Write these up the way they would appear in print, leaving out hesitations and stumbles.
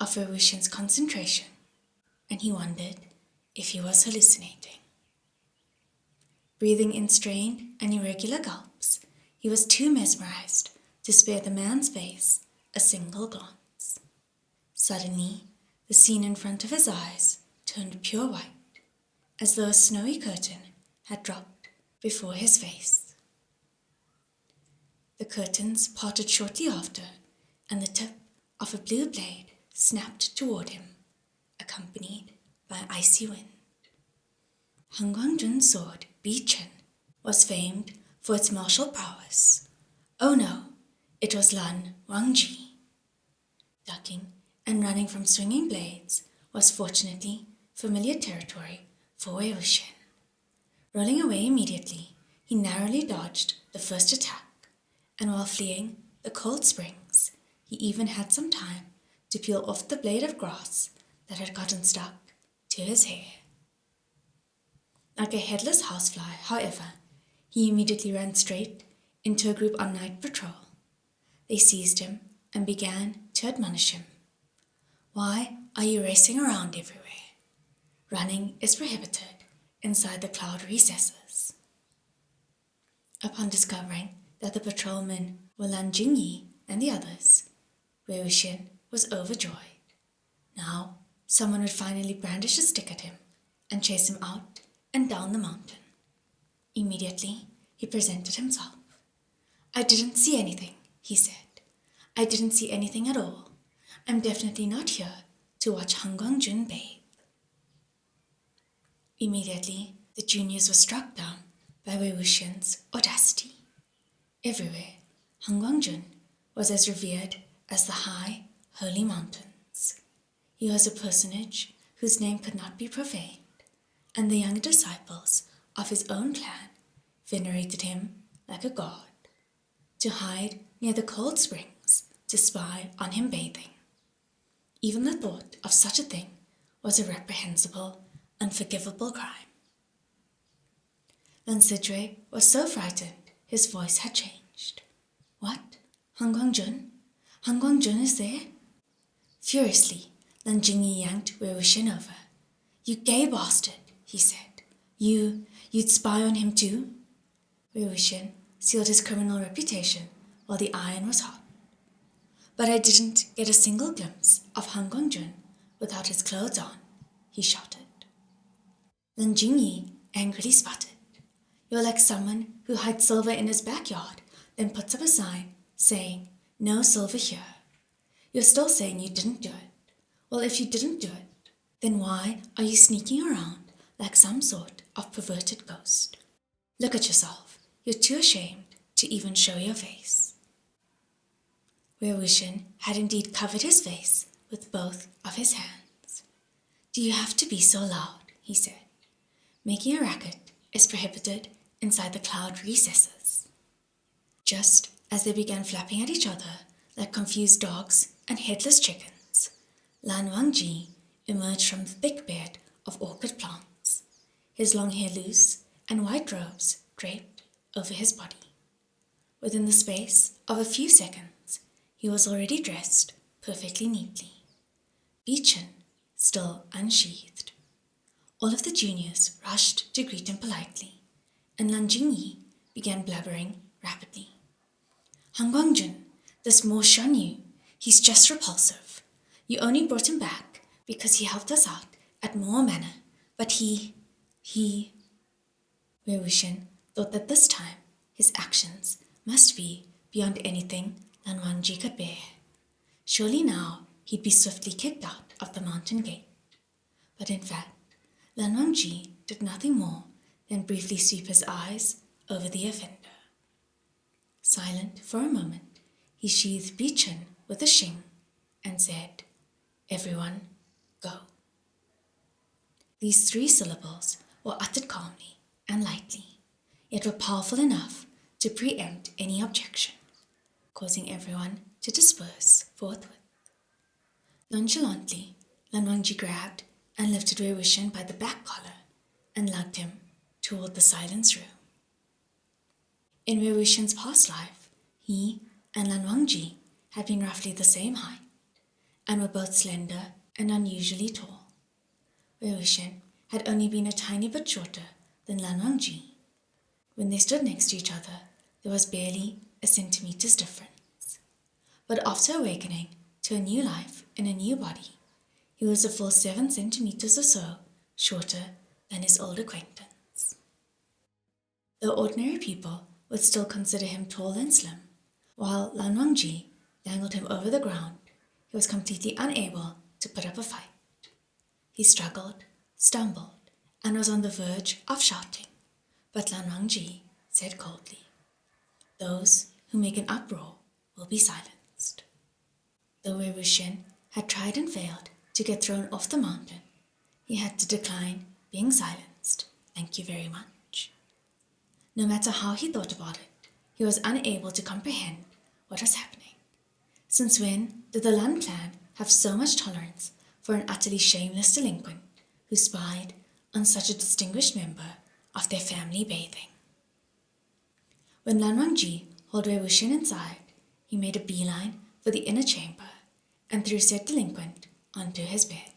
of Wei Wuxian's concentration, and he wondered if he was hallucinating. Breathing in strained and irregular gulps, he was too mesmerized to spare the man's face a single glance. Suddenly, the scene in front of his eyes turned pure white, as though a snowy curtain had dropped before his face. The curtains parted shortly after, and the tip of a blue blade snapped toward him, accompanied by icy wind. Han Guangjun's sword, Bi Chen, was famed for its martial prowess. Oh no, it was Lan Wangji. Ducking and running from swinging blades was fortunately familiar territory for Wei Wuxian. Rolling away immediately, he narrowly dodged the first attack, and while fleeing the cold springs, he even had some time to peel off the blade of grass that had gotten stuck to his hair. Like a headless housefly, however, he immediately ran straight into a group on night patrol. They seized him and began to admonish him. Why are you racing around everywhere? Running is prohibited inside the cloud recesses. Upon discovering that the patrolmen were Lan Jingyi and the others, Wei Wuxian was overjoyed. Now, someone would finally brandish a stick at him and chase him out and down the mountain. Immediately, he presented himself. I didn't see anything, he said. I didn't see anything at all. I'm definitely not here to watch Han Guangjun bathe. Immediately, the juniors were struck down by Wei Wuxian's audacity. Everywhere, Han Guangjun was as revered as the high, holy mountains. He was a personage whose name could not be profaned, and the younger disciples of his own clan venerated him like a god. To hide near the cold springs, to spy on him bathing. Even the thought of such a thing was a reprehensible, unforgivable crime. Lan Sidrui was so frightened his voice had changed. What? Han Guangjun? Han Guangjun is there? Furiously, Lan Jingyi yanked Wei Wuxian over. You gay bastard, he said. You'd spy on him too? Wei Wuxian sealed his criminal reputation while the iron was hot. But I didn't get a single glimpse of Han Guangjun without his clothes on, he shouted. Lan Jingyi angrily sputtered. You're like someone who hides silver in his backyard, then puts up a sign saying, no silver here. You're still saying you didn't do it. Well, if you didn't do it, then why are you sneaking around like some sort of perverted ghost? Look at yourself. You're too ashamed to even show your face. Wei Wuxian had indeed covered his face with both of his hands. Do you have to be so loud? He said. Making a racket is prohibited inside the cloud recesses. Just as they began flapping at each other like confused dogs and headless chickens, Lan Wangji emerged from the thick bed of orchid plants, his long hair loose and white robes draped over his body. Within the space of a few seconds, he was already dressed perfectly neatly. Bi Chen still unsheathed. All of the juniors rushed to greet him politely, and Lan Jingyi began blabbering rapidly. Han Guangjun, this Mo Shan Yu, he's just repulsive. You only brought him back because he helped us out at Mo Manor, but he... Wei Wuxian thought that this time his actions must be beyond anything Lan Wangji could bear. Surely now he'd be swiftly kicked out of the mountain gate. But in fact, Lan Wangji did nothing more than briefly sweep his eyes over the offender. Silent for a moment, he sheathed Bi Chen with a shing and said, Everyone, go. These 3 syllables were uttered calmly and lightly, yet were powerful enough to preempt any objection, causing everyone to disperse forthwith. Nonchalantly, Lan Wangji grabbed and lifted Wei Wuxian by the back collar and lugged him toward the silence room. In Wei Wuxian's past life, he and Lan Wangji had been roughly the same height, and were both slender and unusually tall. Wei Wuxian had only been a tiny bit shorter than Lan Wangji. When they stood next to each other, there was barely a centimeter's difference. But after awakening to a new life in a new body, he was a full 7 centimeters or so shorter than his old acquaintance. Though ordinary people would still consider him tall and slim, while Lan Wangji dangled him over the ground, he was completely unable to put up a fight. He struggled, stumbled, and was on the verge of shouting, but Lan Wangji said coldly, "Those who make an uproar will be silenced." Though Wei Wuxian had tried and failed to get thrown off the mountain, he had to decline being silenced. "Thank you very much." No matter how he thought about it, he was unable to comprehend what was happening. Since when did the Lan clan have so much tolerance for an utterly shameless delinquent who spied on such a distinguished member of their family bathing? When Lan Wangji hauled Wei Wuxian inside, he made a beeline for the inner chamber and threw said delinquent onto his bed.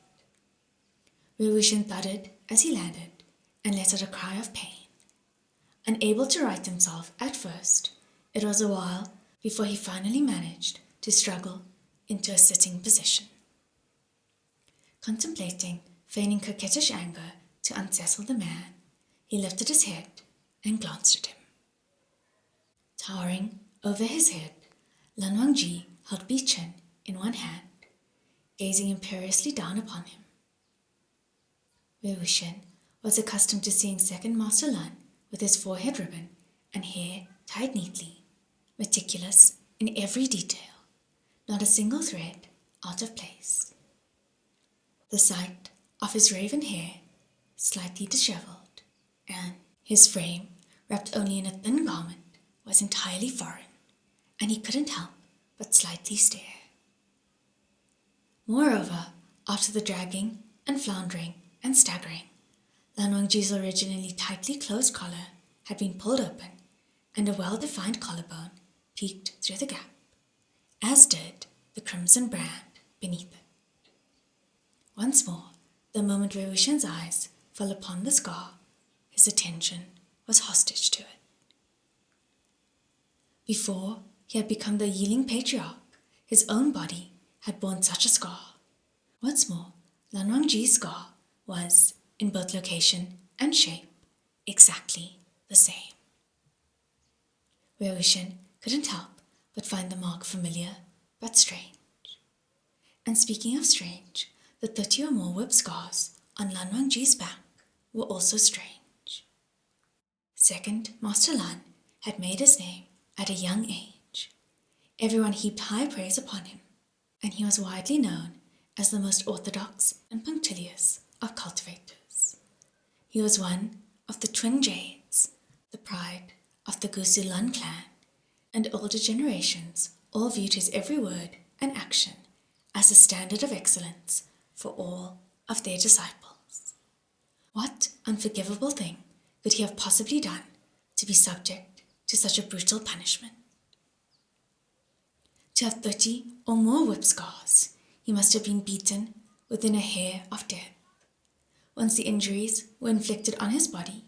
Wei Wuxian thudded as he landed and let out a cry of pain. Unable to right himself at first, it was a while before he finally managed to struggle into a sitting position. Contemplating feigning coquettish anger to unsettle the man, he lifted his head and glanced at him. Towering over his head, Lan Wangji held Bi-Chen in one hand, gazing imperiously down upon him. Wei Wuxian was accustomed to seeing Second Master Lan with his forehead ribbon and hair tied neatly, meticulous in every detail, not a single thread out of place. The sight of his raven hair, slightly disheveled, and his frame wrapped only in a thin garment was entirely foreign, and he couldn't help but slightly stare. Moreover, after the dragging and floundering and staggering, Lan Wangji's originally tightly closed collar had been pulled open, and a well-defined collarbone peeked through the gap, as did the crimson brand beneath it. Once more, the moment Wei Wuxian's eyes fell upon the scar, his attention was hostage to it. Before he had become the yielding patriarch, his own body had borne such a scar. What's more, Lan Wangji's scar was, in both location and shape, exactly the same. Wei Wuxian couldn't help but find the mark familiar but strange. And speaking of strange, the 30 or more whip scars on Lan Wangji's back were also strange. Second Master Lan had made his name at a young age. Everyone heaped high praise upon him, and he was widely known as the most orthodox and punctilious of cultivators. He was one of the twin jades, the pride of the Gusu Lan clan, and older generations all viewed his every word and action as a standard of excellence for all of their disciples. What unforgivable thing could he have possibly done to be subject to such a brutal punishment? To have 30 or more whip scars, he must have been beaten within a hair of death. Once the injuries were inflicted on his body,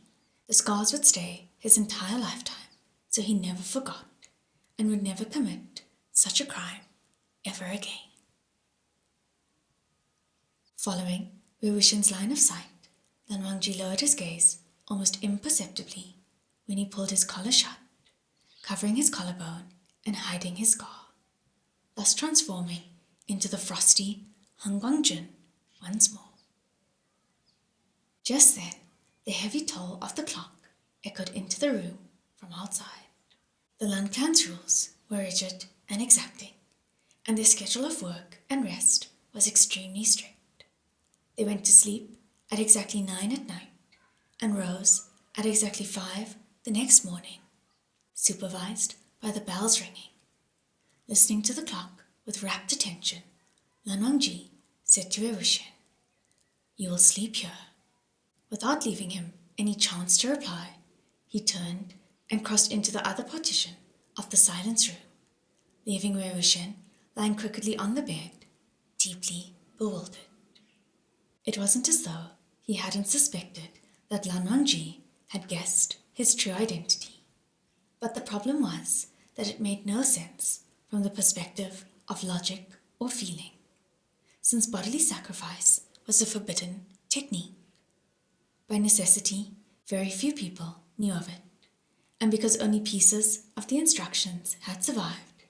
the scars would stay his entire lifetime, so he never forgot and would never commit such a crime ever again. Following Wei Wuxian's line of sight, Lan Wangji lowered his gaze almost imperceptibly when he pulled his collar shut, covering his collarbone and hiding his scar, thus transforming into the frosty Hanguang-jun once more. Just then, the heavy toll of the clock echoed into the room from outside. The Lan clan's rules were rigid and exacting, and their schedule of work and rest was extremely strict. They went to sleep at exactly 9 at night and rose at exactly 5 the next morning, supervised by the bells ringing. Listening to the clock with rapt attention, Lan Wangji said to Wei Wuxian, "You will sleep here." Without leaving him any chance to reply, he turned and crossed into the other partition of the silence room, leaving Wei Wuxian lying crookedly on the bed, deeply bewildered. It wasn't as though he hadn't suspected that Lan Wangji had guessed his true identity. But the problem was that it made no sense from the perspective of logic or feeling, since bodily sacrifice was a forbidden technique. By necessity, very few people knew of it, and because only pieces of the instructions had survived,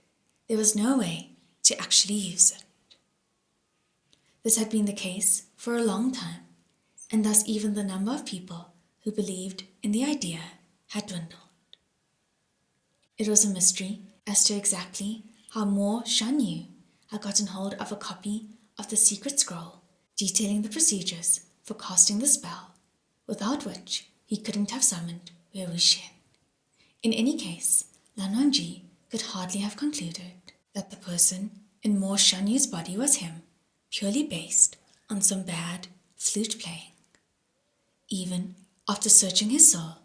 there was no way to actually use it. This had been the case for a long time, and thus even the number of people who believed in the idea had dwindled. It was a mystery as to exactly how Mo Shanyu had gotten hold of a copy of the secret scroll detailing the procedures for casting the spell, without which he couldn't have summoned Wei Wuxian. In any case, Lan Wangji could hardly have concluded that the person in Mo Shanyu's body was him, purely based on some bad flute playing. Even after searching his soul,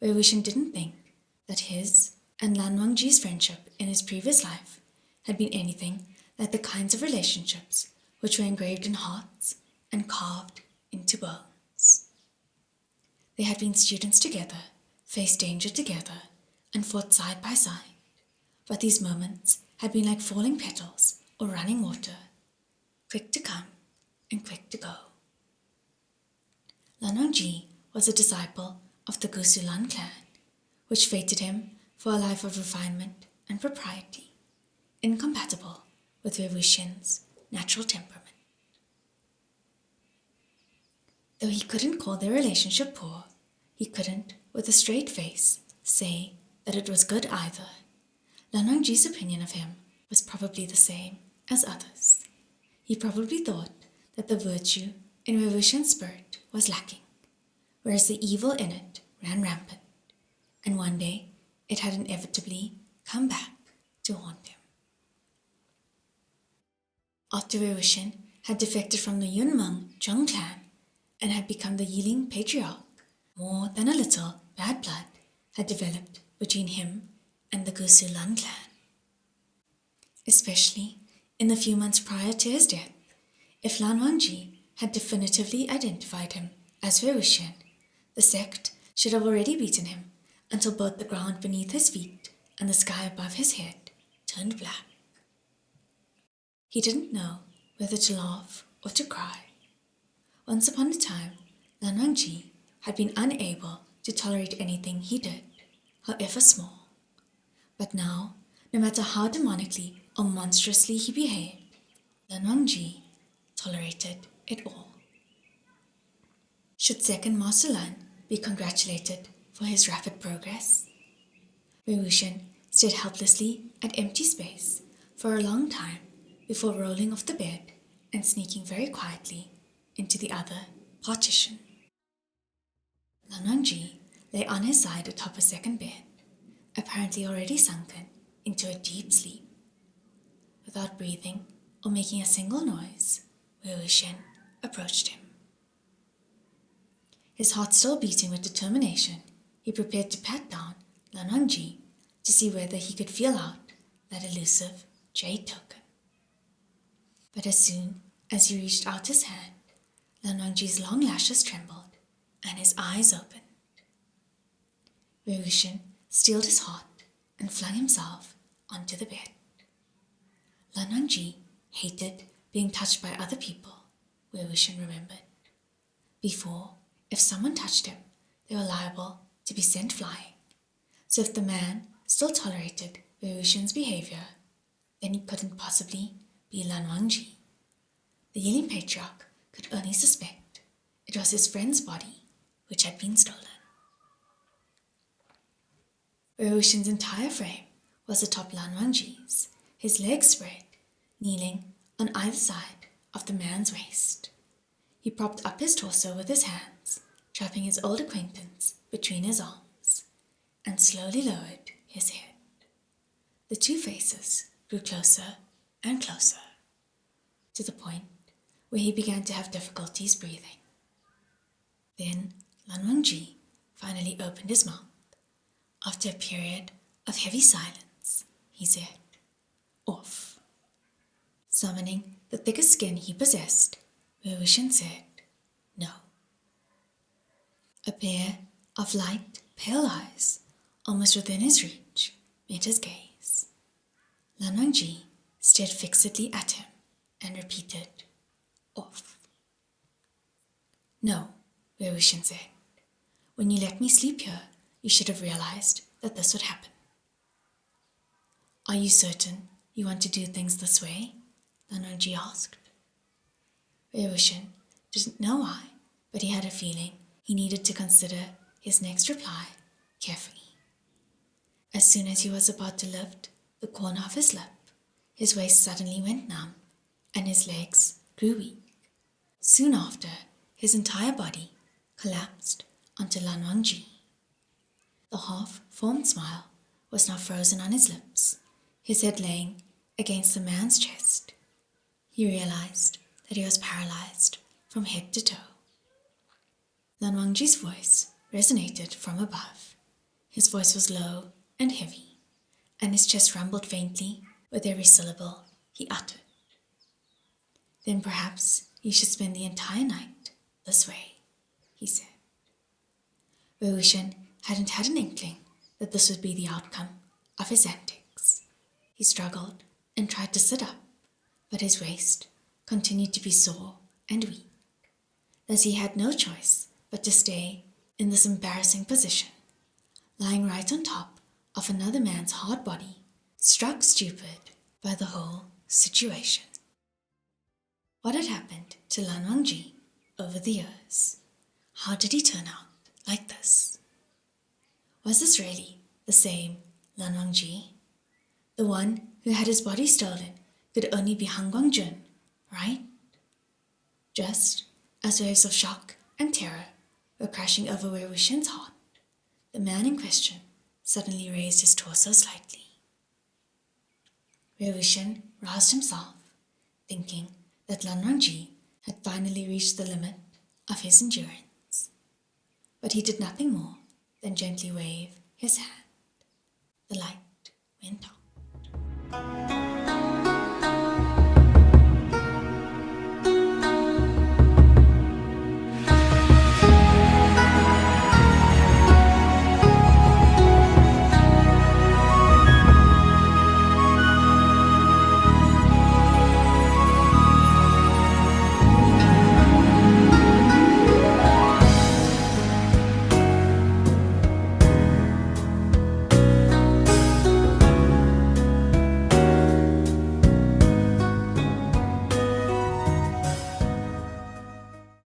Wei Wuxian didn't think that his and Lan Wangji's friendship in his previous life had been anything like the kinds of relationships which were engraved in hearts and carved into bones. They had been students together, faced danger together, and fought side by side, but these moments had been like falling petals or running water, quick to come and quick to go. Lan Wangji was a disciple of the Gusulan clan, which fated him for a life of refinement and propriety, incompatible with Wei Wuxian's natural temperament. Though he couldn't call their relationship poor, he couldn't, with a straight face, say that it was good either. Lan Wangji's opinion of him was probably the same as others. He probably thought that the virtue in Wei Wuxian's spirit was lacking, whereas the evil in it ran rampant, and one day it had inevitably come back to haunt him. After Wei Wuxian had defected from the Yunmeng Zheng clan and had become the Yiling patriarch, more than a little bad blood had developed between him and the Gusulan clan. Especially in the few months prior to his death, if Lan Wangji had definitively identified him as Wei Wuxian, the sect should have already beaten him until both the ground beneath his feet and the sky above his head turned black. He didn't know whether to laugh or to cry. Once upon a time, Lan Wangji had been unable to tolerate anything he did, however small. But now, no matter how demonically or monstrously he behaved, Lan Wangji tolerated it all. Should Second Master Lan be congratulated for his rapid progress? Wei Wuxian stood helplessly at empty space for a long time before rolling off the bed and sneaking very quietly into the other partition. Lan Wangji lay on his side atop a second bed, apparently already sunken into a deep sleep. Without breathing or making a single noise, Wei Wuxian approached him. His heart still beating with determination, he prepared to pat down Lan Wangji to see whether he could feel out that elusive jade token. But as soon as he reached out his hand, Lan Wangji's long lashes trembled and his eyes opened. Wei Wuxian steeled his heart and flung himself onto the bed. Lan Wangji hated being touched by other people, Wei Wuxian remembered. Before, if someone touched him, they were liable to be sent flying. So if the man still tolerated Wei Wuxian's behavior, then he couldn't possibly be Lan Wangji. The Yiling patriarch could only suspect it was his friend's body which had been stolen. Wei Wuxian's entire frame was atop Lan Wangji's, his legs spread, kneeling on either side of the man's waist. He propped up his torso with his hands, trapping his old acquaintance between his arms, and slowly lowered his head. The two faces grew closer and closer, to the point where he began to have difficulties breathing. Then Lan Wangji finally opened his mouth. After a period of heavy silence, he said, "Off," summoning the thickest skin he possessed, Wei Wuxian said, "No." A pair of light, pale eyes, almost within his reach, met his gaze. Lan Wangji stared fixedly at him and repeated, "Off." "No," Wei Wuxian said. "When you let me sleep here, you should have realized that this would happen." "Are you certain you want to do things this way?" Lan Wangji asked. Wei Wuxian didn't know why, but he had a feeling he needed to consider his next reply carefully. As soon as he was about to lift the corner of his lip, his waist suddenly went numb and his legs grew weak. Soon after, his entire body collapsed onto Lan Wangji. The half-formed smile was now frozen on his lips, his head laying against the man's chest. He realized that he was paralyzed from head to toe. Lan Wangji's voice resonated from above. His voice was low and heavy, and his chest rumbled faintly with every syllable he uttered. "Then perhaps you should spend the entire night this way," he said. Wei Wuxian hadn't had an inkling that this would be the outcome of his antics. He struggled and tried to sit up, but his waist continued to be sore and weak, thus he had no choice but to stay in this embarrassing position, lying right on top of another man's hard body, struck stupid by the whole situation. What had happened to Lan Wangji over the years? How did he turn out like this? Was this really the same Lan Wangji? The one who had his body stolen could only be Han Guangjun, right? Just as waves of shock and terror were crashing over Wei Wuxian's heart, the man in question suddenly raised his torso slightly. Wei Wuxian roused himself, thinking that Lan Wangji had finally reached the limit of his endurance. But he did nothing more than gently wave his hand. The light went out.